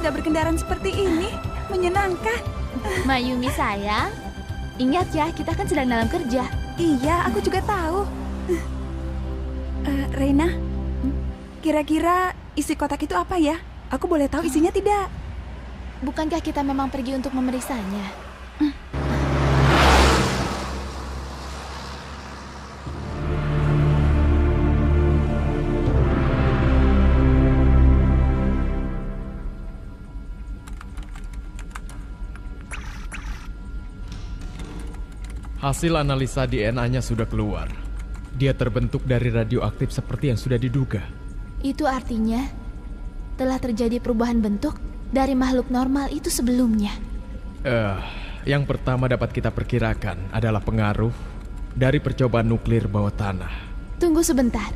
sudah berkendaraan seperti ini. Menyenangkan. Mayumi sayang, ingat ya, kita kan sedang dalam kerja. Iya, aku juga tahu. Reina, kira-kira isi kotak itu apa ya? Aku boleh tahu isinya tidak? Bukankah kita memang pergi untuk memeriksanya? Hasil analisa DNA-nya sudah keluar. Dia terbentuk dari radioaktif seperti yang sudah diduga. Itu artinya telah terjadi perubahan bentuk dari makhluk normal itu sebelumnya. Yang pertama dapat kita perkirakan adalah pengaruh dari percobaan nuklir bawah tanah. Tunggu sebentar.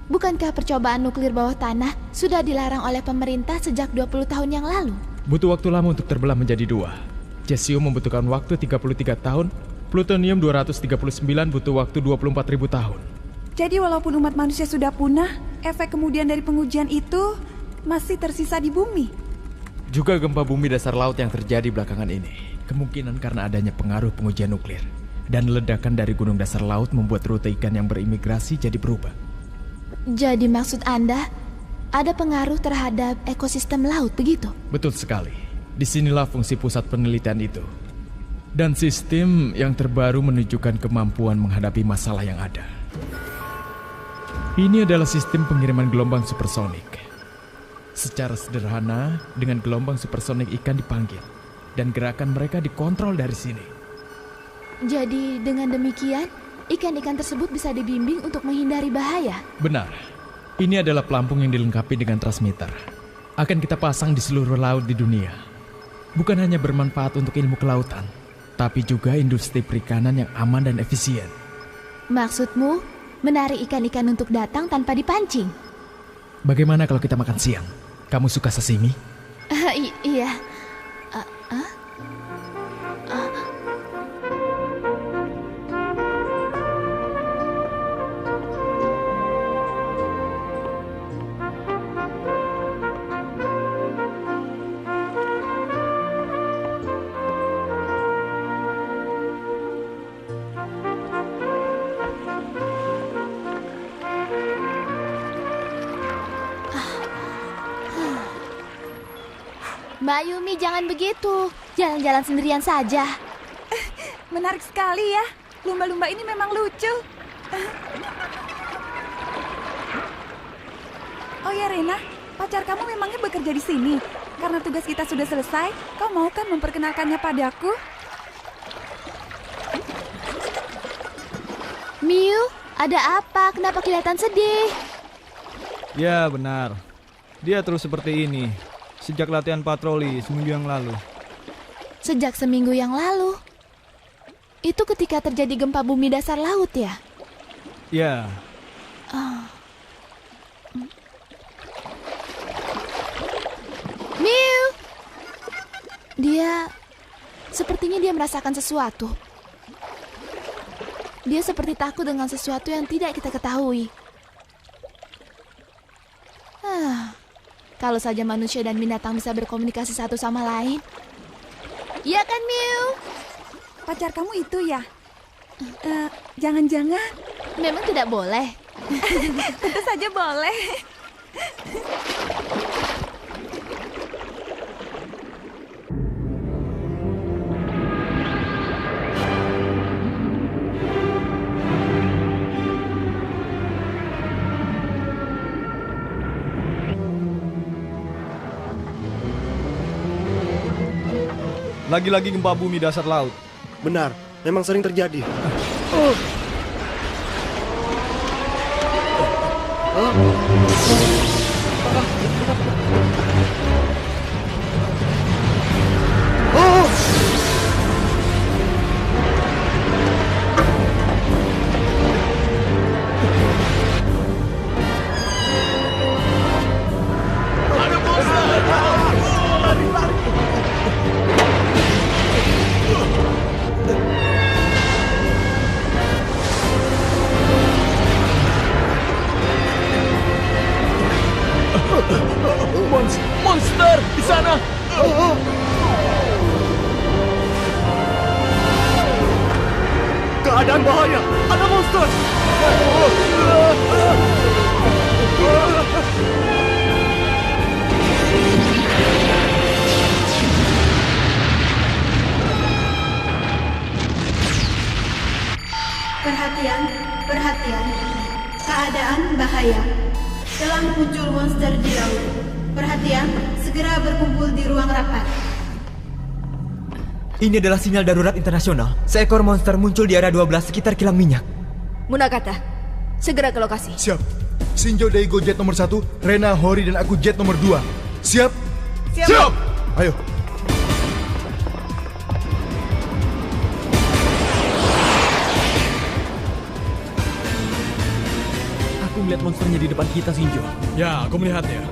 Bukankah percobaan nuklir bawah tanah sudah dilarang oleh pemerintah sejak 20 tahun yang lalu? Butuh waktu lama untuk terbelah menjadi dua. Cesium membutuhkan waktu 33 tahun, plutonium 239 butuh waktu 24.000 tahun. Jadi walaupun umat manusia sudah punah, efek kemudian dari pengujian itu masih tersisa di bumi. Juga gempa bumi dasar laut yang terjadi belakangan ini, kemungkinan karena adanya pengaruh pengujian nuklir. Dan ledakan dari gunung dasar laut membuat rute ikan yang berimigrasi jadi berubah. Jadi maksud Anda, ada pengaruh terhadap ekosistem laut, begitu? Betul sekali. Disinilah fungsi pusat penelitian itu. Dan sistem yang terbaru menunjukkan kemampuan menghadapi masalah yang ada. Ini adalah sistem pengiriman gelombang supersonik. Secara sederhana, dengan gelombang supersonik ikan dipanggil. Dan gerakan mereka dikontrol dari sini. Jadi dengan demikian, ikan-ikan tersebut bisa dibimbing untuk menghindari bahaya? Benar. Ini adalah pelampung yang dilengkapi dengan transmitter. Akan kita pasang di seluruh laut di dunia. Bukan hanya bermanfaat untuk ilmu kelautan, tapi juga industri perikanan yang aman dan efisien. Maksudmu, menarik ikan-ikan untuk datang tanpa dipancing? Bagaimana kalau kita makan siang? Kamu suka sashimi? Iya. Mayumi, jangan begitu. Jalan-jalan sendirian saja. Menarik sekali ya. Lumba-lumba ini memang lucu. Oh ya Rena, pacar kamu memangnya bekerja di sini? Karena tugas kita sudah selesai, kau mau kan memperkenalkannya padaku? Miu, ada apa? Kenapa kelihatan sedih? Ya, benar. Dia terus seperti ini sejak latihan patroli seminggu yang lalu. Sejak seminggu yang lalu? Itu ketika terjadi gempa bumi dasar laut ya? Ya. Miu! Sepertinya dia merasakan sesuatu. Dia seperti takut dengan sesuatu yang tidak kita ketahui. Kalau saja manusia dan binatang bisa berkomunikasi satu sama lain. Iya kan, Miu? Pacar kamu itu ya? Jangan-jangan... Memang tidak boleh. Tentu saja boleh. Lagi-lagi gempa bumi dasar laut. Benar, memang sering terjadi. Keadaan bahaya! Ada monster! Perhatian, perhatian. Keadaan bahaya. Telah muncul monster di laut. Perhatian, segera berkumpul di ruang rapat. Ini adalah sinyal darurat internasional. Seekor monster muncul di area 12 sekitar kilang minyak. Munakata, segera ke lokasi. Siap. Shinjo Daigo jet nomor 1, Rena, Hori, dan aku jet nomor 2. Siap? Siap! Ayo. Aku melihat monsternya di depan kita, Shinjo. Ya, aku melihatnya.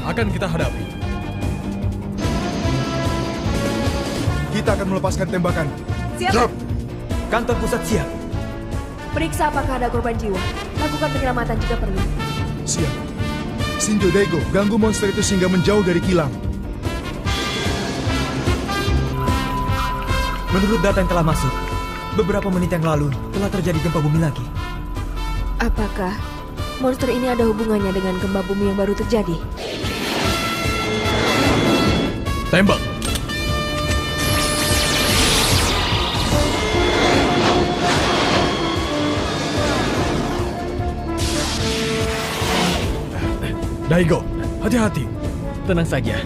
Akan kita hadapi. Kita akan melepaskan tembakan. Siap. Kantor pusat siap. Periksa apakah ada korban jiwa. Lakukan penyelamatan jika perlu. Siap. Shinjo Daigo, ganggu monster itu sehingga menjauh dari kilang. Menurut data yang telah masuk, beberapa menit yang lalu telah terjadi gempa bumi lagi. Apakah monster ini ada hubungannya dengan gempa bumi yang baru terjadi? Tembak! Daigo, hati-hati. Tenang saja.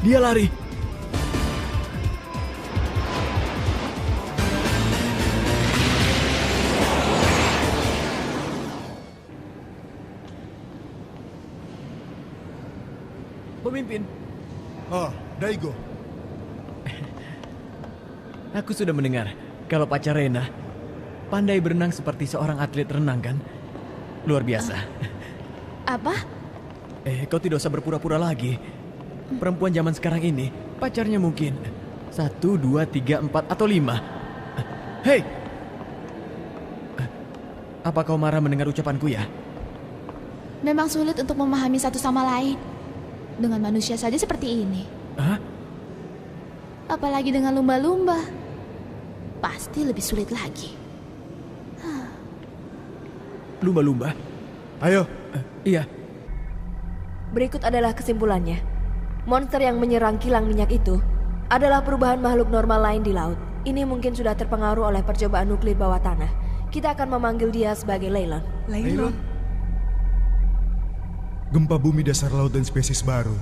Dia lari. Pemimpin, Daigo. aku sudah mendengar kalau pacar Rena pandai berenang seperti seorang atlet renang, kan? Luar biasa. Apa? Kau tidak usah berpura-pura lagi. Perempuan zaman sekarang ini pacarnya mungkin 1, 2, 3, 4, atau 5. Hei! Apa kau marah mendengar ucapanku ya? Memang sulit untuk memahami satu sama lain. Dengan manusia saja seperti ini. Hah? Apalagi dengan lumba-lumba. Pasti lebih sulit lagi. Lumba-lumba? Ayo. Iya. Berikut adalah kesimpulannya. Monster yang menyerang kilang minyak itu adalah perubahan makhluk normal lain di laut. Ini mungkin sudah terpengaruh oleh percobaan nuklir bawah tanah. Kita akan memanggil dia sebagai Leylon. Leylon. Gempa bumi dasar laut dan spesies baru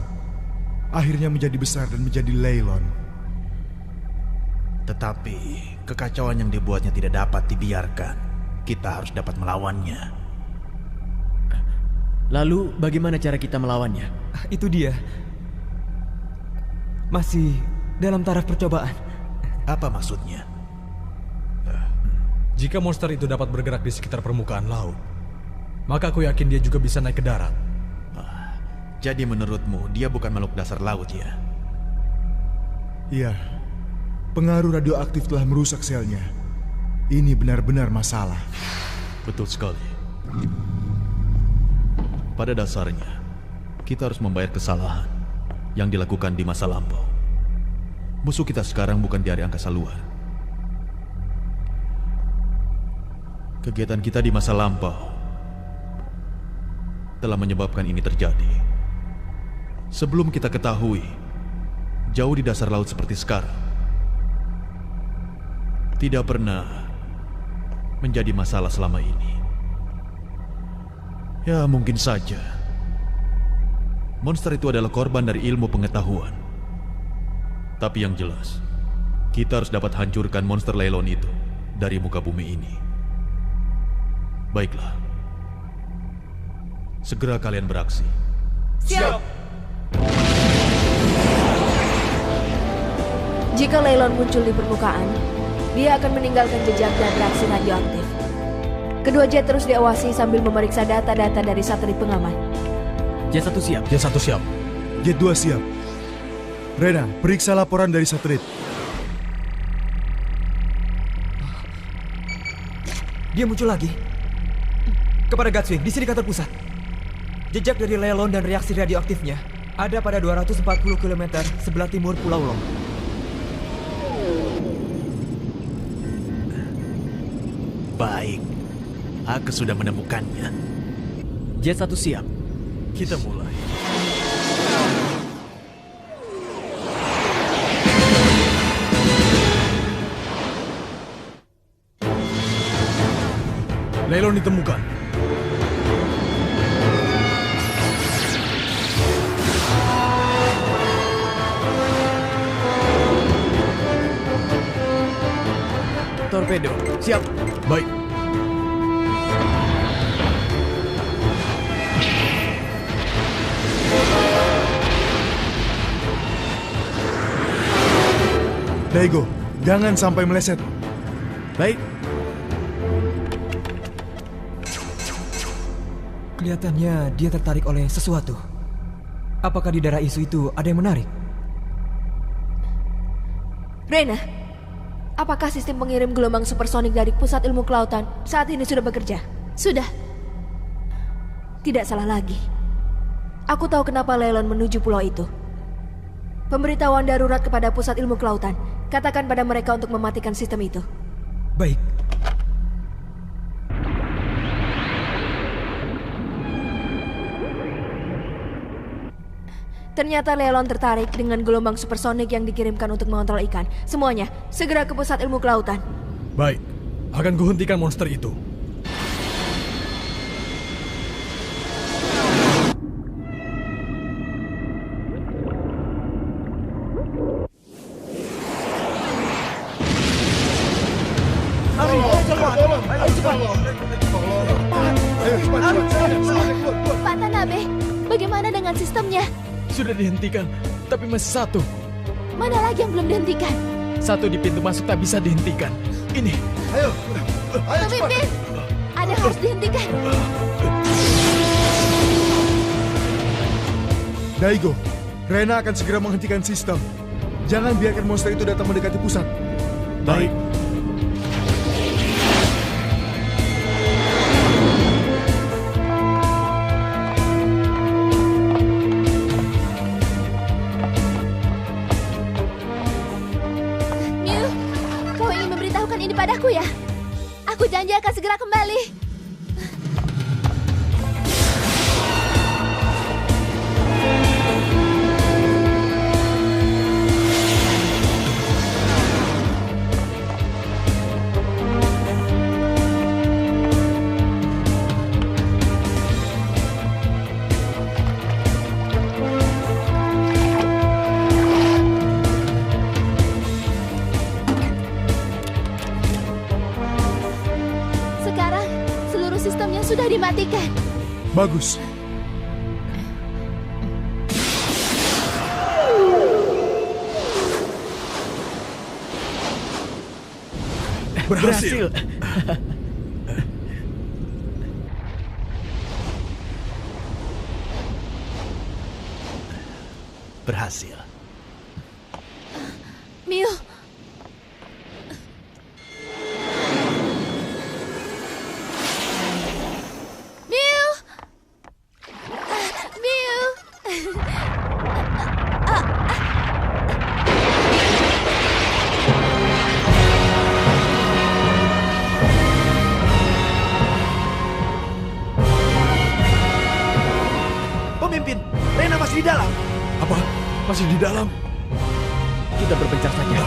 akhirnya menjadi besar dan menjadi Leylon. Tetapi kekacauan yang dibuatnya tidak dapat dibiarkan. Kita harus dapat melawannya. Lalu bagaimana cara kita melawannya? Itu dia. Masih dalam taraf percobaan. Apa maksudnya? Jika monster itu dapat bergerak di sekitar permukaan laut, maka aku yakin dia juga bisa naik ke darat. Jadi menurutmu dia bukan makhluk dasar laut ya? Iya. Pengaruh radioaktif telah merusak selnya. Ini benar-benar masalah. Betul sekali. Pada dasarnya, kita harus membayar kesalahan yang dilakukan di masa lampau. Musuh kita sekarang bukan di area angkasa luar. Kegiatan kita di masa lampau telah menyebabkan ini terjadi. Sebelum kita ketahui, jauh di dasar laut seperti sekarang, tidak pernah menjadi masalah selama ini. Ya, mungkin saja monster itu adalah korban dari ilmu pengetahuan. Tapi yang jelas, kita harus dapat hancurkan monster Leylon itu dari muka bumi ini. Baiklah. Segera kalian beraksi. Siap. Jika Leylon muncul di permukaan, dia akan meninggalkan jejak dan reaksi radioaktif. Kedua jet terus diawasi sambil memeriksa data-data dari satelit pengaman. Jet 1 siap. Jet 1 siap. Jet 2 siap. Rena, periksa laporan dari satelit. Dia muncul lagi. Kepada Gutswing, di sini kantor pusat. Jejak dari Lelon dan reaksi radioaktifnya ada pada 240 km sebelah timur Pulau Long. Baik, aku sudah menemukannya. Jet 1 siap. Kita mulai. Lelon ditemukan. Torpedo, siap. Baik. Daigo, jangan sampai meleset. Baik. Kelihatannya dia tertarik oleh sesuatu. Apakah di daerah isu itu ada yang menarik? Rena, apakah sistem pengirim gelombang supersonik dari pusat ilmu kelautan saat ini sudah bekerja? Sudah. Tidak salah lagi. Aku tahu kenapa Lelon menuju pulau itu. Pemberitahuan darurat kepada pusat ilmu kelautan. Katakan pada mereka untuk mematikan sistem itu. Baik. Ternyata Lelon tertarik dengan gelombang supersonik yang dikirimkan untuk mengontrol ikan. Semuanya, segera ke pusat ilmu kelautan. Baik. Akan kuhentikan monster itu. Pak Tanabe, bagaimana dengan sistemnya? Sudah dihentikan, tapi masih satu. Mana lagi yang belum dihentikan? Satu di pintu masuk tak bisa dihentikan. Ini. Ayo, Pemimpin, ada yang harus dihentikan. Daigo, Rena akan segera menghentikan sistem. Jangan biarkan monster itu datang mendekati pusat. Baik. Mew, kau ingin memberitahukan ini padaku ya? Aku janji akan segera kembali. Sekarang, seluruh sistemnya sudah dimatikan. Bagus. Berhasil. Berhasil. Mew, Mew, Mew. Pemimpin, Rena masih di dalam. Apa? Masih di dalam? Kita berpencar saja.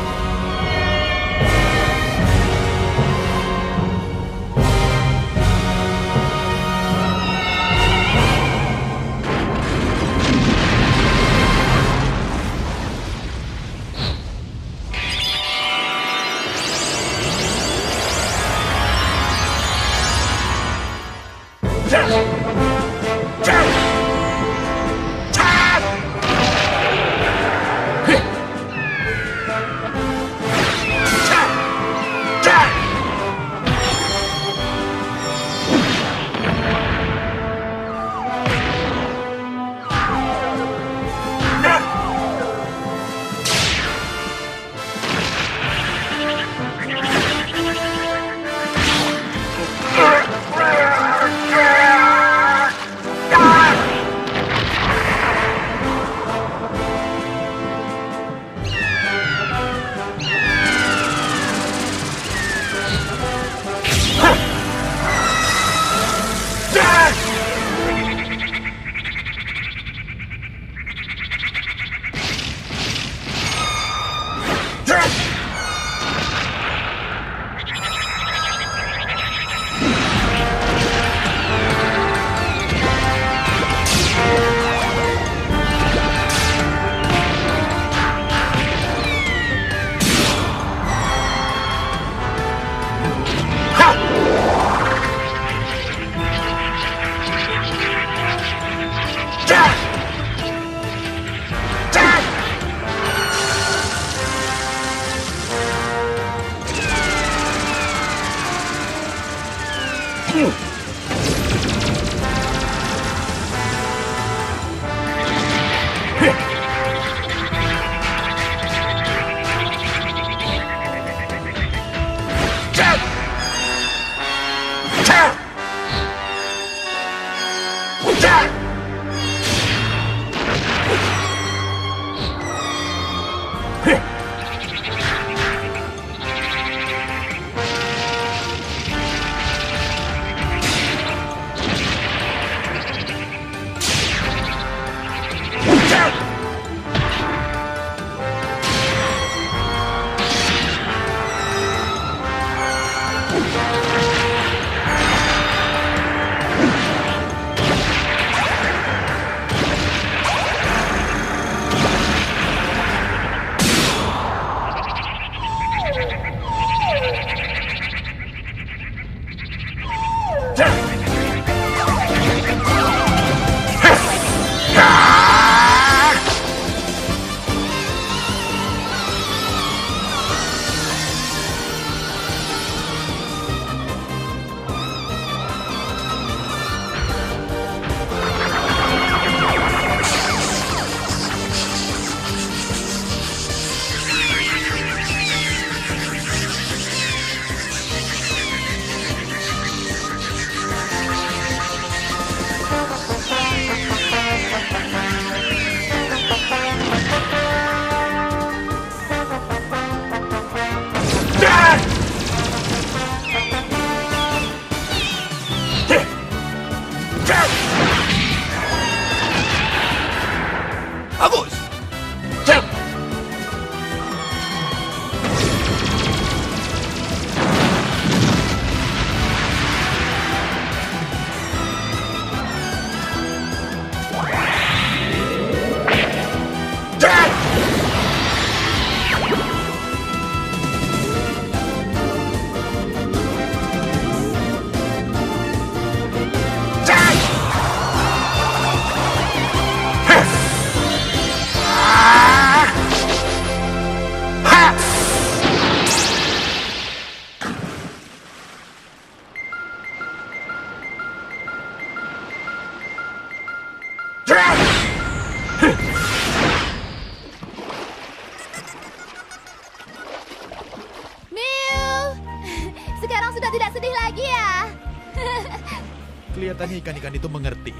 katanya ikan-ikan itu mengerti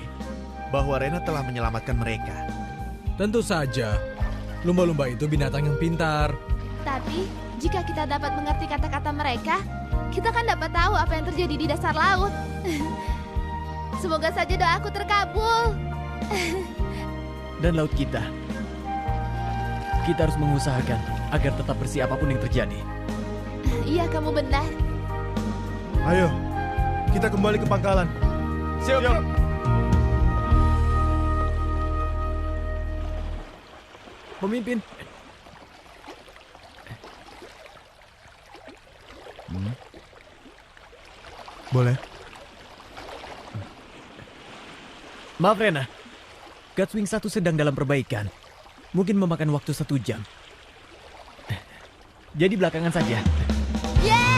bahwa Rena telah menyelamatkan mereka. Tentu saja. Lumba-lumba itu binatang yang pintar. Tapi, jika kita dapat mengerti kata-kata mereka, kita kan dapat tahu apa yang terjadi di dasar laut. Semoga saja doaku terkabul. Dan laut kita. Kita harus mengusahakan agar tetap bersih apapun yang terjadi. Iya, kamu benar. Ayo, kita kembali ke pangkalan. Siap. Pemimpin. Boleh. Maaf Rena, Gutswing 1 sedang dalam perbaikan. Mungkin memakan waktu 1 jam. Jadi belakangan saja. Yeay!